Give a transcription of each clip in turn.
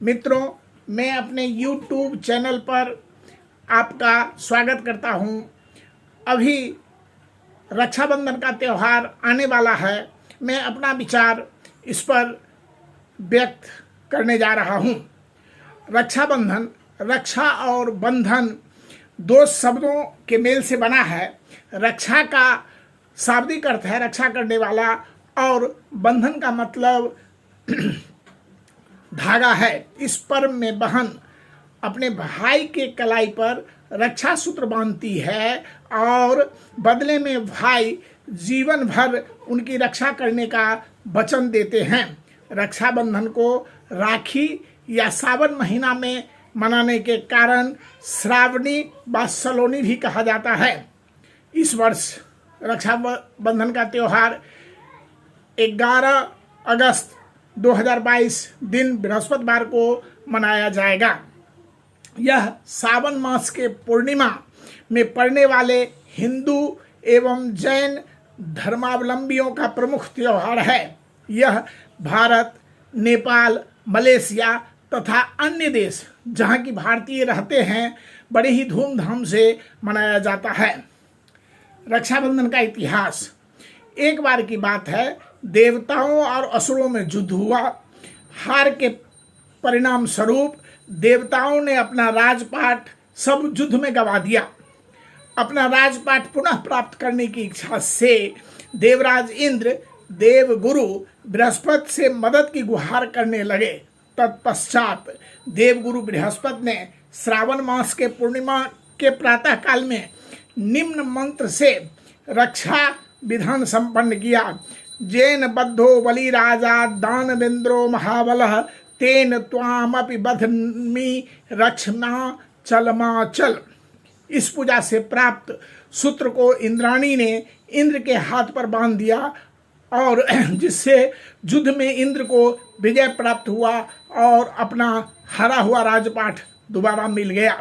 मित्रों, मैं अपने YouTube चैनल पर आपका स्वागत करता हूं। अभी रक्षाबंधन का त्यौहार आने वाला है। मैं अपना विचार इस पर व्यक्त करने जा रहा हूं। रक्षाबंधन, रक्षा और बंधन दो शब्दों के मेल से बना है। रक्षा का शाब्दिक अर्थ है रक्षा करने वाला, और बंधन का मतलब धागा है। इस पर्व में बहन अपने भाई के कलाई पर रक्षा सूत्र बांधती है और बदले में भाई जीवन भर उनकी रक्षा करने का वचन देते हैं। रक्षाबंधन को राखी या सावन महीना में मनाने के कारण श्रावणी व सलोनी भी कहा जाता है। इस वर्ष रक्षाबंधन का त्यौहार 11 अगस्त 2022 दिन बृहस्पतिवार को मनाया जाएगा। यह सावन मास के पूर्णिमा में पड़ने वाले हिंदू एवं जैन धर्मावलंबियों का प्रमुख त्यौहार है। यह भारत, नेपाल, मलेशिया तथा अन्य देश जहां की भारतीय रहते हैं बड़े ही धूमधाम से मनाया जाता है। रक्षाबंधन का इतिहास। एक बार की बात है, देवताओं और असुरों में युद्ध हुआ। हार के परिणाम स्वरूप देवताओं ने अपना राजपाट सब युद्ध में गंवा दिया। अपना राजपाट पुनः प्राप्त करने की इच्छा से देवराज इंद्र देवगुरु बृहस्पति से मदद की गुहार करने लगे। तत्पश्चात देवगुरु बृहस्पति ने श्रावण मास के पूर्णिमा के प्रातः काल में निम्न मंत्र से रक्षा विधान संपन्न किया। जैन बद्धो बलि राजा दानवेंद्रो महाबलः तेन त्वामपि बध्मि रक्षमा चलमाचल। इस पूजा से प्राप्त सूत्र को इंद्राणी ने इंद्र के हाथ पर बांध दिया और जिससे युद्ध में इंद्र को विजय प्राप्त हुआ और अपना हरा हुआ राजपाट दोबारा मिल गया।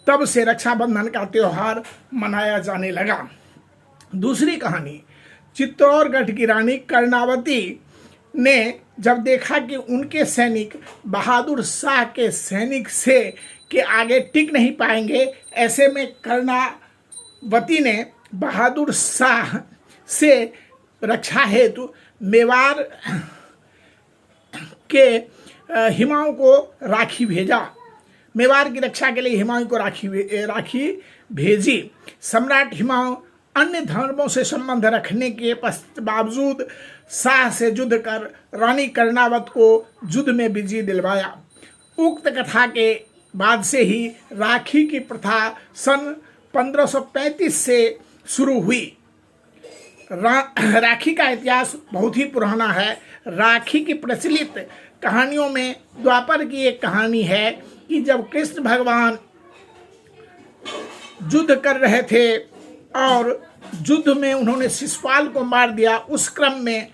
तब से रक्षाबंधन का त्यौहार मनाया जाने लगा। दूसरी कहानी। चित्तौड़गढ़ की रानी कर्णावती ने जब देखा कि उनके सैनिक बहादुर शाह के सैनिक से के आगे टिक नहीं पाएंगे, ऐसे में कर्णावती ने बहादुर शाह से रक्षा हेतु मेवाड़ के हिमायू को राखी भेजा। मेवाड़ की रक्षा के लिए हिमायू को राखी भेजी। सम्राट हिमायू अन्य धर्मों से संबंध रखने के बावजूद शाह से युद्ध कर रानी कर्णावत को युद्ध में विजय दिलवाया। उक्त कथा के बाद से ही राखी की प्रथा सन 1535 से शुरू हुई। राखी का इतिहास बहुत ही पुराना है। राखी की प्रचलित कहानियों में द्वापर की एक कहानी है कि जब कृष्ण भगवान युद्ध कर रहे थे और युद्ध में उन्होंने शिशुपाल को मार दिया, उस क्रम में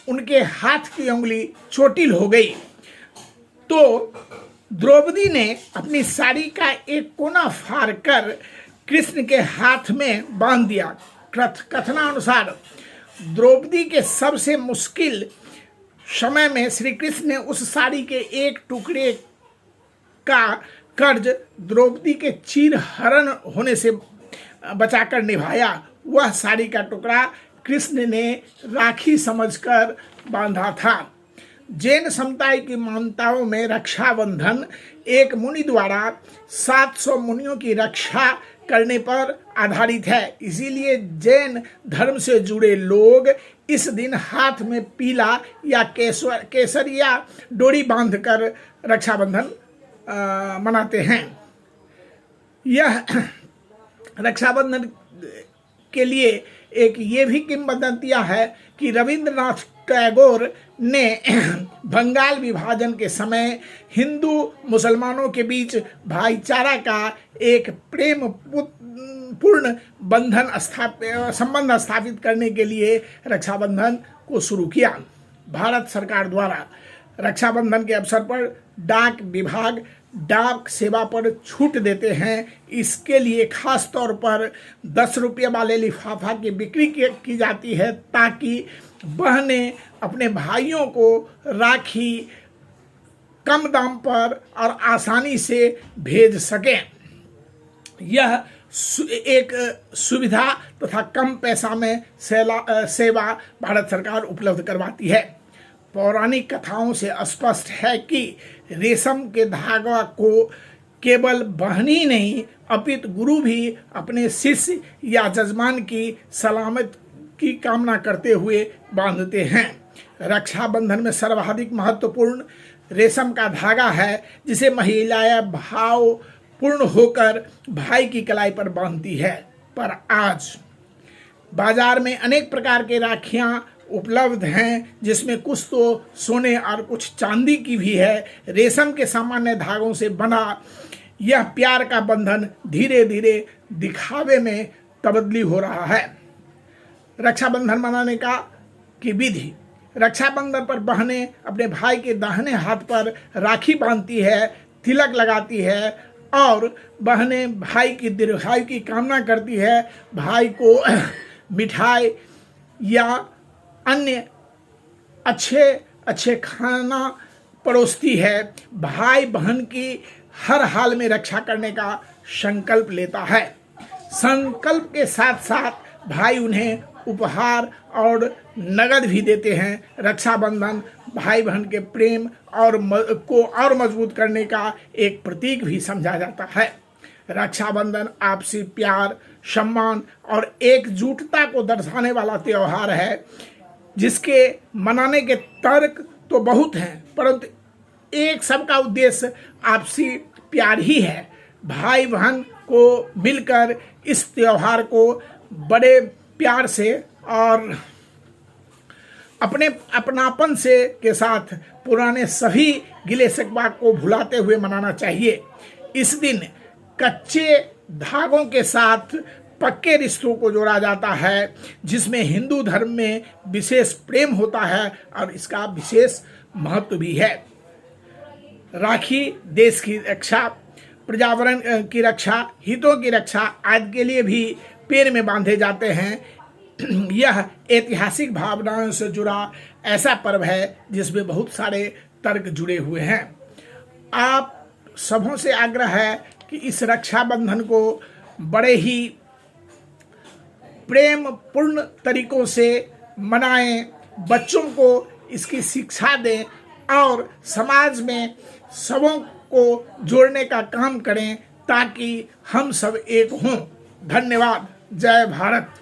उनके हाथ की उंगली चोटिल हो गई। तो द्रौपदी ने अपनी साड़ी का एक कोना फाड़ कर कृष्ण के हाथ में बांध दिया। कथनानुसार द्रौपदी के सबसे मुश्किल समय में श्री कृष्ण ने उस साड़ी के एक टुकड़े का कर्ज द्रौपदी के चीर हरण होने से बचाकर निभाया। वह साड़ी का टुकड़ा कृष्ण ने राखी समझकर बांधा था। जैन समुदाय की मान्यताओं में रक्षाबंधन एक मुनि द्वारा 700 मुनियों की रक्षा करने पर आधारित है। इसीलिए जैन धर्म से जुड़े लोग इस दिन हाथ में पीला या केसरिया डोरी बांधकर रक्षाबंधन मनाते हैं। यह रक्षाबंधन के लिए एक ये भी किंवदंतियां है कि रविंद्रनाथ टैगोर ने बंगाल विभाजन के समय हिंदू मुसलमानों के बीच भाईचारा का एक प्रेम पूर्ण संबंध स्थापित करने के लिए रक्षाबंधन को शुरू किया। भारत सरकार द्वारा रक्षाबंधन के अवसर पर डाक विभाग डाक सेवा पर छूट देते हैं। इसके लिए खास तौर पर 10 रुपये वाले लिफाफा की बिक्री की जाती है ताकि बहनें अपने भाइयों को राखी कम दाम पर और आसानी से भेज सकें। यह एक सुविधा तथा कम पैसा में सेवा भारत सरकार उपलब्ध करवाती है। पौराणिक कथाओं से स्पष्ट है कि रेशम के धागा को केवल बहन ही नहीं अपितु गुरु भी अपने शिष्य या जजमान की सलामत की कामना करते हुए बांधते हैं। रक्षाबंधन में सर्वाधिक महत्वपूर्ण रेशम का धागा है, जिसे महिलाएं भावपूर्ण होकर भाई की कलाई पर बांधती है। पर आज बाजार में अनेक प्रकार के राखियां उपलब्ध हैं, जिसमें कुछ तो सोने और कुछ चांदी की भी है। रेशम के सामान्य धागों से बना यह प्यार का बंधन धीरे धीरे दिखावे में तब्दील हो रहा है। रक्षाबंधन मनाने की विधि। रक्षाबंधन पर बहनें अपने भाई के दाहिने हाथ पर राखी बांधती है, तिलक लगाती है और बहनें भाई की दीर्घायु की कामना करती है। भाई को मिठाई या अन्य अच्छे खाना परोसती है। भाई बहन की हर हाल में रक्षा करने का संकल्प लेता है। संकल्प के साथ साथ भाई उन्हें उपहार और नगद भी देते हैं। रक्षाबंधन भाई बहन के प्रेम को और मजबूत करने का एक प्रतीक भी समझा जाता है। रक्षाबंधन आपसी प्यार, सम्मान और एकजुटता को दर्शाने वाला त्यौहार है, जिसके मनाने के तर्क तो बहुत हैं, परंतु एक सबका उद्देश्य आपसी प्यार ही है। भाई बहन को मिलकर इस त्यौहार को बड़े प्यार से और अपने अपनापन से के साथ पुराने सभी गिले शिकवा को भुलाते हुए मनाना चाहिए। इस दिन कच्चे धागों के साथ पक्के रिश्तों को जोड़ा जाता है, जिसमें हिंदू धर्म में विशेष प्रेम होता है और इसका विशेष महत्व भी है। राखी देश की रक्षा, पर्यावरण की रक्षा, हितों की रक्षा आदि के लिए भी पैर में बांधे जाते हैं। यह ऐतिहासिक भावनाओं से जुड़ा ऐसा पर्व है जिसमें बहुत सारे तर्क जुड़े हुए हैं। आप सबों से आग्रह है कि इस रक्षाबंधन को बड़े ही प्रेम पूर्ण तरीकों से मनाएं, बच्चों को इसकी शिक्षा दें और समाज में सबों को जोड़ने का काम करें ताकि हम सब एक हों। धन्यवाद। जय भारत।